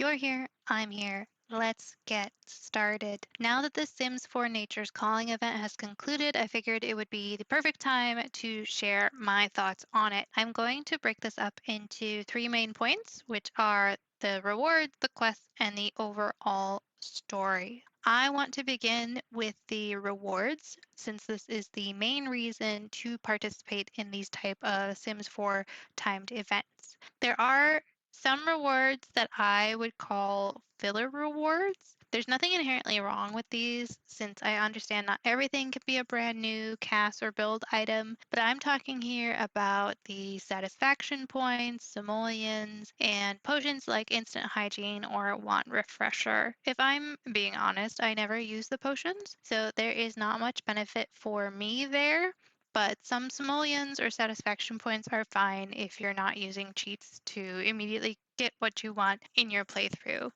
You're here, I'm here. Let's get started. Now that the Sims 4 Nature's Calling event has concluded, I figured it would be the perfect time to share my thoughts on it. I'm going to break this up into three main points, which are the rewards, the quests, and the overall story. I want to begin with the rewards, since this is the main reason to participate in these type of Sims 4 timed events. There are some rewards that I would call filler rewards. There's nothing inherently wrong with these since I understand not everything can be a brand new cast or build item, but I'm talking here about the satisfaction points, simoleons, and potions like instant hygiene or want refresher. If I'm being honest, I never use the potions, so there is not much benefit for me there, but some simoleons or satisfaction points are fine if you're not using cheats to immediately get what you want in your playthrough.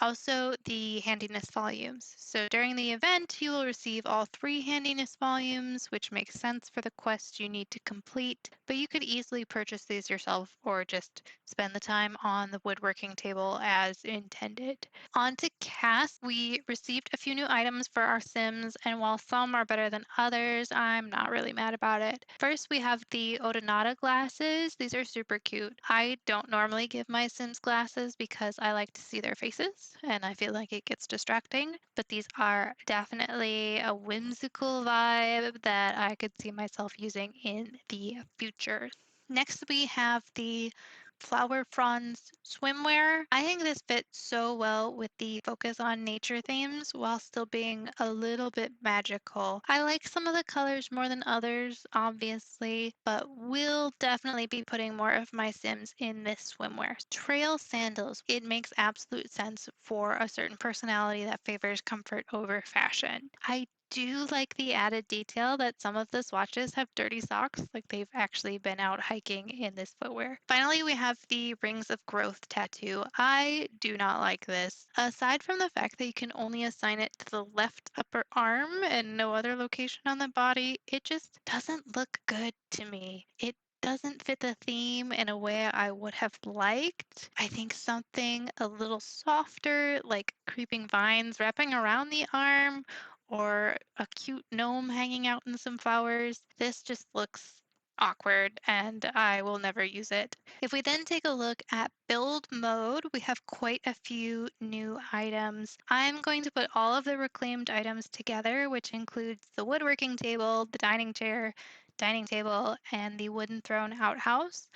Also, the handiness volumes. So during the event, you will receive all three handiness volumes, which makes sense for the quest you need to complete, but you could easily purchase these yourself or just spend the time on the woodworking table as intended. On to cast, we received a few new items for our Sims, and while some are better than others, I'm not really mad about it. First, we have the Odonata glasses. These are super cute. I don't normally give my Sims glasses because I like to see their faces, and I feel like it gets distracting, but these are definitely a whimsical vibe that I could see myself using in the future. Next, we have the Flower Fronds swimwear. I think this fits so well with the focus on nature themes while still being a little bit magical. I like some of the colors more than others, obviously, but will definitely be putting more of my Sims in this swimwear. Trail sandals. It makes absolute sense for a certain personality that favors comfort over fashion. I do like the added detail that some of the swatches have dirty socks, like they've actually been out hiking in this footwear. Finally, we have the Rings of Growth tattoo. I do not like this. Aside from the fact that you can only assign it to the left upper arm and no other location on the body, it just doesn't look good to me. It doesn't fit the theme in a way I would have liked. I think something a little softer, like creeping vines wrapping around the arm, or a cute gnome hanging out in some flowers. This just looks awkward and I will never use it. If we then take a look at build mode, we have quite a few new items. I'm going to put all of the reclaimed items together, which includes the woodworking table, the dining table, and the wooden throne outhouse.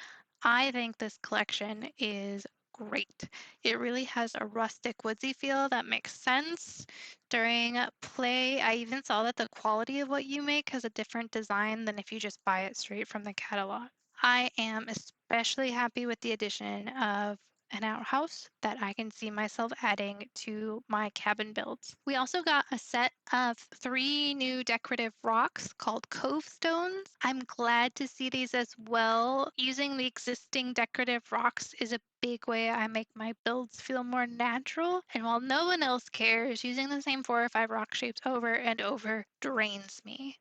I think this collection is great. It really has a rustic woodsy feel that makes sense. During play, I even saw that the quality of what you make has a different design than if you just buy it straight from the catalog. I am especially happy with the addition of an outhouse that I can see myself adding to my cabin builds. We also got a set of three new decorative rocks called cove stones. I'm glad to see these as well. Using the existing decorative rocks is a big way I make my builds feel more natural. And while no one else cares, using the same 4 or 5 rock shapes over and over drains me.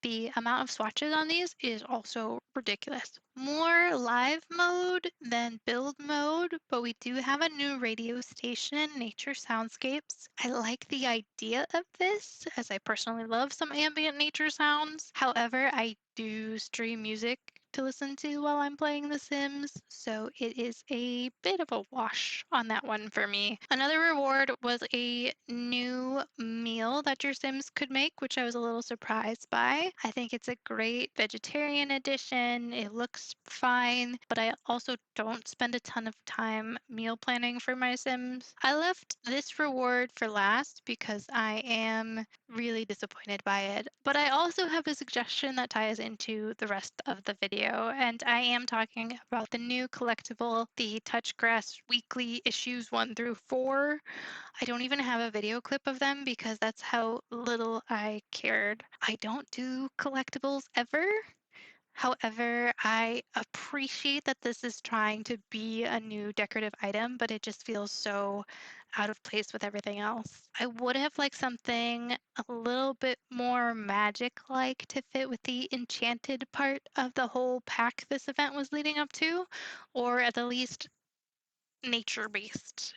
The amount of swatches on these is also ridiculous. More live mode than build mode, but we do have a new radio station, Nature Soundscapes. I like the idea of this, as I personally love some ambient nature sounds. However, I do stream music to listen to while I'm playing The Sims, so it is a bit of a wash on that one for me. Another reward was a new meal that your Sims could make, which I was a little surprised by. I think it's a great vegetarian addition. It looks fine, but I also don't spend a ton of time meal planning for my Sims. I left this reward for last because I am really disappointed by it. But I also have a suggestion that ties into the rest of the video, and I am talking about the new collectible, the Touchgrass Weekly Issues 1 through 4. I don't even have a video clip of them because that's how little I cared. I don't do collectibles ever. However, I appreciate that this is trying to be a new decorative item, but it just feels so out of place with everything else. I would have liked something a little bit more magic-like to fit with the enchanted part of the whole pack this event was leading up to, or at the least nature based.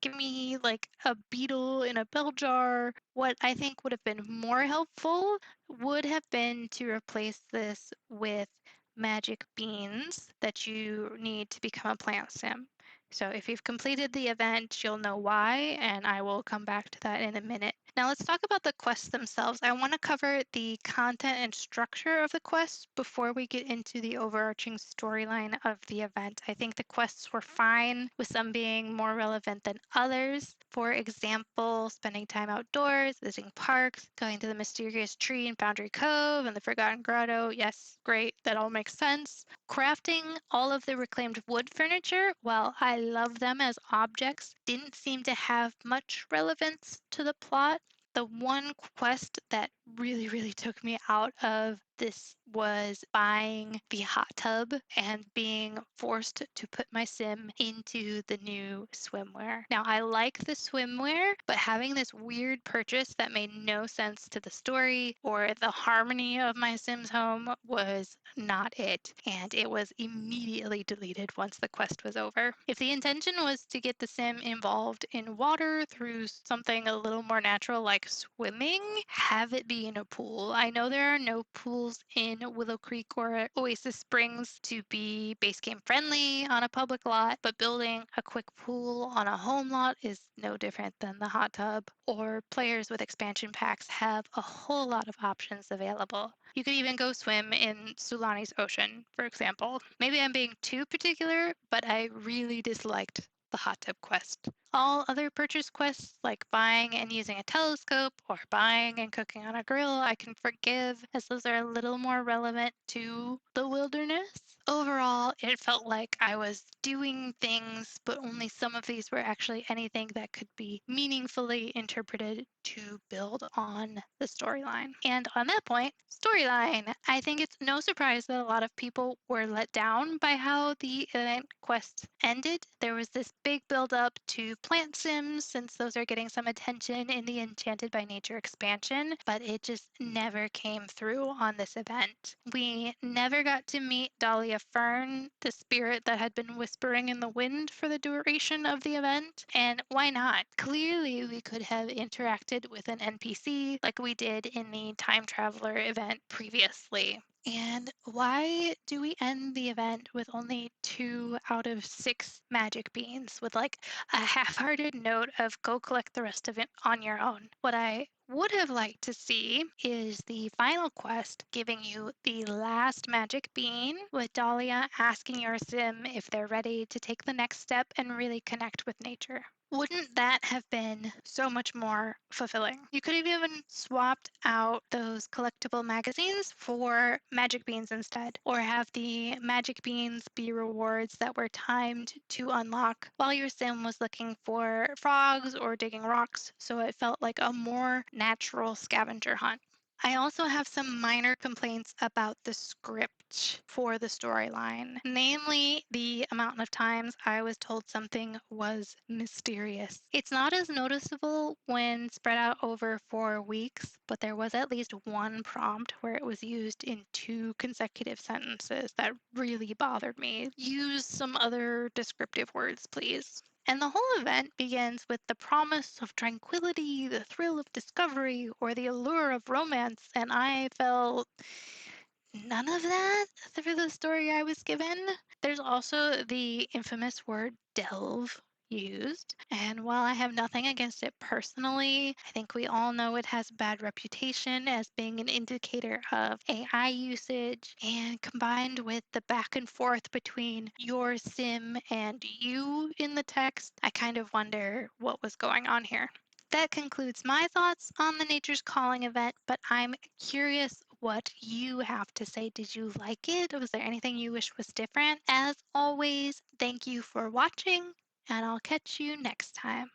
Give me like a beetle in a bell jar. What I think would have been more helpful would have been to replace this with magic beans that you need to become a plant sim. So if you've completed the event, you'll know why, and I will come back to that in a minute. Now let's talk about the quests themselves. I want to cover the content and structure of the quests before we get into the overarching storyline of the event. I think the quests were fine, with some being more relevant than others. For example, spending time outdoors, visiting parks, going to the mysterious tree in Boundary Cove and the Forgotten Grotto. Yes, great, that all makes sense. Crafting all of the reclaimed wood furniture, while I love them as objects, didn't seem to have much relevance to the plot. The one quest that really took me out of this was buying the hot tub and being forced to put my sim into the new swimwear. Now, I like the swimwear, but having this weird purchase that made no sense to the story or the harmony of my sim's home was not it, and it was immediately deleted once the quest was over. If the intention was to get the sim involved in water through something a little more natural like swimming, have it be in a pool. I know there are no pools in Willow Creek or Oasis Springs to be base game friendly on a public lot, but building a quick pool on a home lot is no different than the hot tub, or players with expansion packs have a whole lot of options available. You could even go swim in Sulani's Ocean, for example. Maybe I'm being too particular, but I really disliked the hot tub quest. All other purchase quests, like buying and using a telescope or buying and cooking on a grill, I can forgive, as those are a little more relevant to the wilderness. Overall, it felt like I was doing things, but only some of these were actually anything that could be meaningfully interpreted to build on the storyline. And on that point, storyline, I think it's no surprise that a lot of people were let down by how the event quest ended. There was this big build up to plant sims, since those are getting some attention in the Enchanted by Nature expansion, but it just never came through on this event. We never got to meet Dahlia Fern, the spirit that had been whispering in the wind for the duration of the event. And why not? Clearly, we could have interacted with an NPC like we did in the Time Traveler event previously. And why do we end the event with only 2 out of 6 magic beans with like a half hearted note of go collect the rest of it on your own? What I would have liked to see is the final quest giving you the last magic bean, with Dahlia asking your sim if they're ready to take the next step and really connect with nature. Wouldn't that have been so much more fulfilling? You could have even swapped out those collectible magazines for magic beans instead, or have the magic beans be rewards that were timed to unlock while your sim was looking for frogs or digging rocks, so it felt like a more natural scavenger hunt. I also have some minor complaints about the script for the storyline, namely the amount of times I was told something was mysterious. It's not as noticeable when spread out over 4 weeks, but there was at least one prompt where it was used in 2 consecutive sentences that really bothered me. Use some other descriptive words, please. And the whole event begins with the promise of tranquility, the thrill of discovery, or the allure of romance, and I felt none of that through the story I was given. There's also the infamous word delve used, and while I have nothing against it personally, I think we all know it has a bad reputation as being an indicator of AI usage, and combined with the back and forth between your sim and you in the text, I kind of wonder what was going on here. That concludes my thoughts on the Nature's Calling event, but I'm curious what you have to say. Did you like it? Was there anything you wish was different? As always, thank you for watching, and I'll catch you next time.